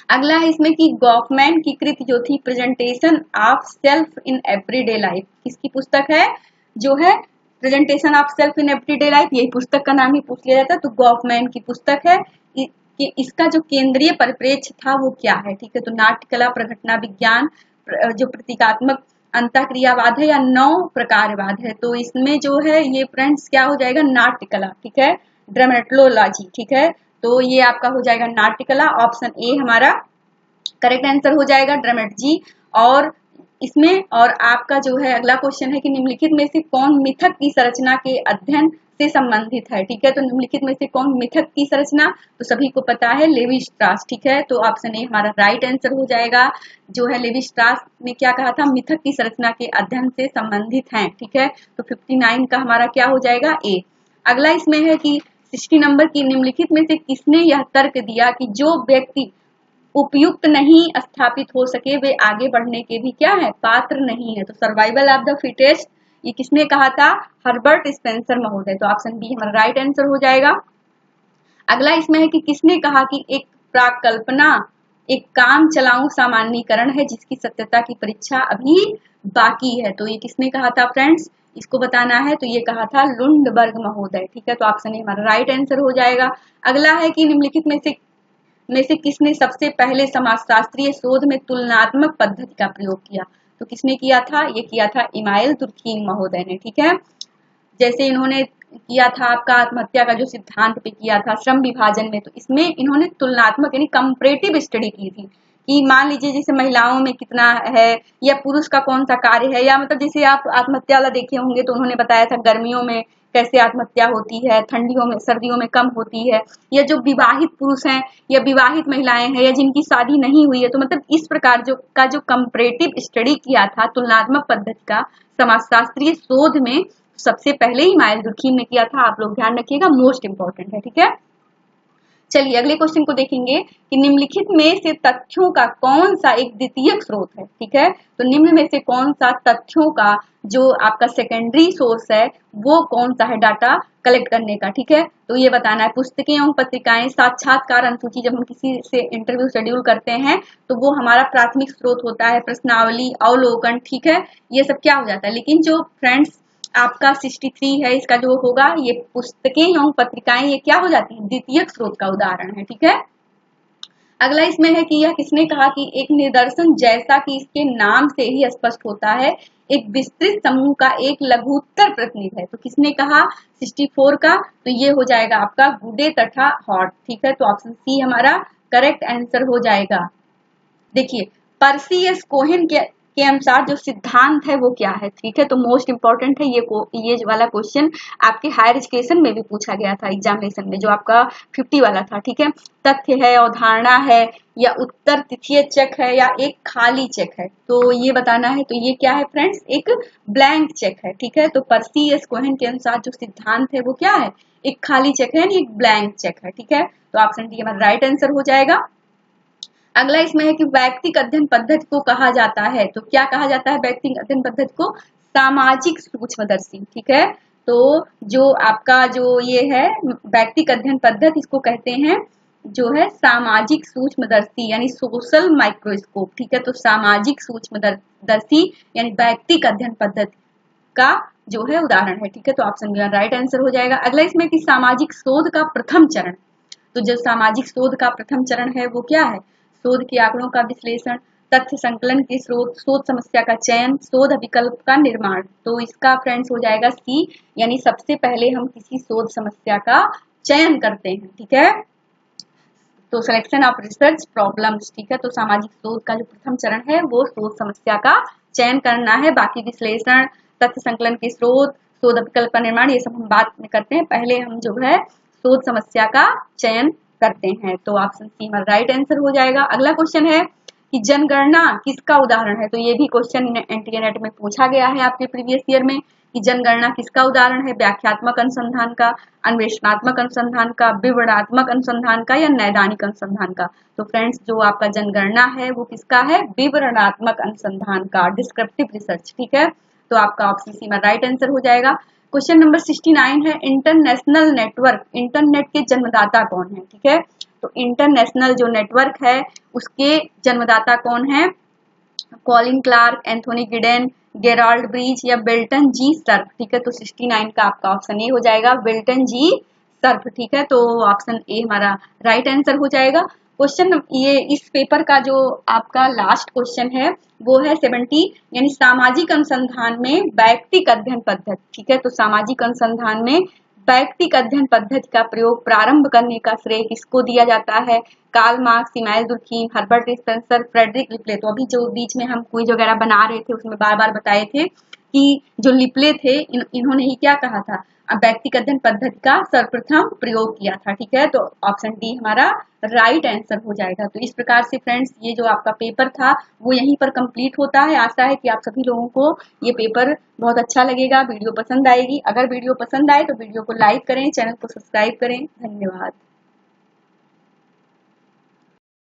अगला है इसमें कि गॉफमैन की कृति जो थी presentation of self in everyday life, किसकी पुस्तक है, जो है presentation of self in everyday life, यही पुस्तक का नाम ही पूछ लिया जाता है। तो गॉफमैन की पुस्तक है कि इसका जो केंद्रीय परिप्रेक्ष्य था वो क्या है। ठीक है, तो नाट्यकला, प्रघटना विज्ञान, जो प्रतीकात्मक अंतःक्रियावाद है या नौ प्रकारवाद है। तो इसमें जो है ये फ्रेंड्स क्या हो जाएगा, नाट्यकला। ठीक है, ड्रामेटोलॉजी। ठीक है, तो ये आपका हो जाएगा नाट्यकला, ऑप्शन ए हमारा करेक्ट आंसर हो जाएगा ड्रामेटोलॉजी। और इसमें और आपका जो है अगला क्वेश्चन है कि निम्नलिखित में से कौन मिथक की संरचना के अध्ययन से संबंधित है। ठीक है, तो निम्नलिखित में से कौन मिथक की संरचना, तो सभी को पता है लेवी स्ट्रास। ठीक है, तो ऑप्शन ए हमारा राइट आंसर हो जाएगा। जो है लेवी स्ट्रास ने क्या कहा था, मिथक की संरचना के अध्ययन से संबंधित है। ठीक है, तो 59 का हमारा क्या हो जाएगा, ए। अगला इसमें है कि 60 नंबर की निम्नलिखित में से किसने यह तर्क दिया कि जो व्यक्ति उपयुक्त नहीं स्थापित हो सके वे आगे बढ़ने के भी क्या है, पात्र नहीं है। तो सर्वाइवल ऑफ द फिटेस्ट ये किसने कहा था, हर्बर्ट स्पेंसर महोदय। तो ऑप्शन बी हमारा राइट आंसर हो जाएगा। अगला इसमें है कि किसने कहा कि एक प्राकल्पना एक काम चलाऊ सामान्यीकरण है जिसकी सत्यता की परीक्षा अभी बाकी है। तो ये किसने कहा था फ्रेंड्स, इसको बताना है। तो ये कहा था लुंडबर्ग महोदय। ठीक है, तो ऑप्शन ए हमारा राइट आंसर हो जाएगा। अगला है कि निम्नलिखित में से किसने सबसे पहले समाजशास्त्रीय शोध में तुलनात्मक पद्धति का प्रयोग किया। तो किसने किया था, ये किया था इमाइल तुर्कीन महोदय ने। ठीक है, जैसे इन्होंने किया था आपका आत्महत्या का जो सिद्धांत पे किया था श्रम विभाजन में, तो इसमें इन्होंने तुलनात्मक यानी कंपैरेटिव स्टडी की थी कि मान लीजिए जैसे महिलाओं में कितना है या पुरुष का कौन सा कार्य है, या मतलब जैसे आप आत्महत्या वाला देखे होंगे तो उन्होंने बताया था गर्मियों में कैसे आत्महत्या होती है, ठंडियों में सर्दियों में कम होती है, या जो विवाहित पुरुष हैं या विवाहित महिलाएं हैं या जिनकी शादी नहीं हुई है। तो मतलब इस प्रकार जो कंपैरेटिव स्टडी किया था तुलनात्मक पद्धति का समाजशास्त्रीय शोध में सबसे पहले ही इमाइल तुर्कीन ने किया था। आप लोग ध्यान रखिएगा, मोस्ट इंपॉर्टेंट है। ठीक है, चलिए अगले क्वेश्चन को देखेंगे कि निम्नलिखित में से तथ्यों का कौन सा एक द्वितीयक स्रोत है। ठीक है, तो निम्न में से कौन सा तथ्यों का जो आपका सेकेंडरी सोर्स है वो कौन सा है डाटा कलेक्ट करने का। ठीक है, तो ये बताना है। पुस्तकें एवं पत्रिकाएं, साक्षात्कार, अनुसूची, जब हम किसी से इंटरव्यू शेड्यूल करते हैं तो वो हमारा प्राथमिक स्रोत होता है। प्रश्नावली, अवलोकन, ठीक है, ये सब क्या हो जाता है। लेकिन जो फ्रेंड्स आपका 63 है इसका जो होगा ये पुस्तकें एवं पत्रिकाएं, ये क्या हो जाती है, द्वितीयक स्रोत का उदाहरण है। ठीक है, अगला इसमें है कि यह किसने कहा कि एक निदर्शन जैसा कि इसके नाम से ही स्पष्ट होता है एक विस्तृत समूह का एक लघुत्तर प्रतिनिधि है। तो किसने कहा, 64 का, तो ये हो जाएगा आपका गुडे तथा हॉट। ठीक है, तो ऑप्शन सी हमारा करेक्ट आंसर हो जाएगा। देखिए पर्सी एस कोहेन के अनुसार जो सिद्धांत है वो क्या है। ठीक है, तो मोस्ट इंपॉर्टेंट है ये वाला क्वेश्चन आपके हायर एजुकेशन में भी पूछा गया था एग्जामिनेशन में, जो आपका 50 वाला था। ठीक है, तथ्य है, अवधारणा है, या उत्तर तिथीय चेक है, या एक खाली चेक है। तो ये बताना है। तो ये क्या है फ्रेंड्स, एक ब्लैंक चेक है। ठीक है, तो पर्सी एस कोहेन के अनुसार जो सिद्धांत है वो क्या है, एक खाली चेक है, एक ब्लैंक चेक है। ठीक है, तो ऑप्शन डी हमारा राइट आंसर हो जाएगा। अगला इसमें है कि वैयक्तिक अध्ययन पद्धति को कहा जाता है। तो क्या कहा जाता है वैयक्तिक अध्ययन पद्धति को, सामाजिक सूक्ष्मदर्शी। ठीक है, तो जो आपका जो ये है वैयक्तिक अध्ययन पद्धति, इसको कहते हैं जो है सामाजिक सूक्ष्मदर्शी यानी सोशल माइक्रोस्कोप। ठीक है, तो सामाजिक सूक्ष्मदर्शी यानी वैयक्तिक अध्ययन पद्धति का जो है उदाहरण है। ठीक है, तो ऑप्शन बी राइट आंसर हो जाएगा। अगला इसमें कि सामाजिक शोध का प्रथम चरण, तो जो सामाजिक शोध का प्रथम चरण है वो क्या है, शोध के आंकड़ों का विश्लेषण, तथ्य संकलन के स्रोत, शोध समस्या का चयन, शोध विकल्प का निर्माण। तो इसका फ्रेंड्स हो जाएगा सी, यानी सबसे पहले हम किसी शोध समस्या का चयन करते हैं। ठीक है, तो सिलेक्शन ऑफ रिसर्च प्रॉब्लम्स। ठीक है, तो सामाजिक शोध का जो प्रथम चरण है वो शोध समस्या का चयन करना है। बाकी विश्लेषण, तथ्य संकलन के स्रोत, शोध विकल्प का निर्माण, ये सब हम बात में करते हैं। पहले हम जो है शोध समस्या का चयन करते हैं। तो ऑप्शन सी हमारा राइट आंसर हो जाएगा। अगला क्वेश्चन है कि जनगणना किसका उदाहरण है। तो ये भी क्वेश्चन एनटीए नेट में पूछा गया है आपके प्रीवियस ईयर में कि जनगणना किसका उदाहरण है, व्याख्यात्मक अनुसंधान का, अन्वेषणात्मक अनुसंधान का, विवरणात्मक अनुसंधान का, या नैदानिक अनुसंधान का। तो फ्रेंड्स जो आपका जनगणना है वो किसका है, विवरणात्मक अनुसंधान का, डिस्क्रिप्टिव रिसर्च। ठीक है, तो आपका ऑप्शन सी में राइट आंसर हो जाएगा। क्वेश्चन नंबर 69 है इंटरनेशनल नेटवर्क, इंटरनेट के जन्मदाता कौन है। ठीक है, तो इंटरनेशनल जो नेटवर्क है उसके जन्मदाता कौन है, Colin Clark, Anthony Gidden, Gerald Bridge, या बेल्टन जी सर्फ। ठीक है, तो 69 का आपका ऑप्शन ए हो जाएगा, बेल्टन जी सर्फ। ठीक है, तो ऑप्शन ए हमारा राइट आंसर हो जाएगा। क्वेश्चन ये इस पेपर का जो आपका लास्ट क्वेश्चन है वो है 70, यानी सामाजिक अनुसंधान में वैयक्तिक अध्ययन पद्धति। ठीक है, तो सामाजिक अनुसंधान में वैयक्तिक अध्ययन पद्धति का प्रयोग प्रारंभ करने का श्रेय किसको दिया जाता है? Karl Marx, Emmanuel Durkheim, Herbert Spencer, Frederick Le Play. तो अभी जो बीच में हम क्विज वगैरह बना रहे थे उसमें बार बार बताए थे कि जो लिपले थे इन्होंने ही क्या कहा था, वैयक्तिक अध्ययन पद्धति का सर्वप्रथम प्रयोग किया था। ठीक है, तो ऑप्शन डी हमारा राइट आंसर हो जाएगा। तो इस प्रकार से फ्रेंड्स ये जो आपका पेपर था वो यहीं पर कंप्लीट होता है। आशा है कि आप सभी लोगों को ये पेपर बहुत अच्छा लगेगा, वीडियो पसंद आएगी। अगर वीडियो पसंद आए तो वीडियो को लाइक करें, चैनल को सब्सक्राइब करें। धन्यवाद।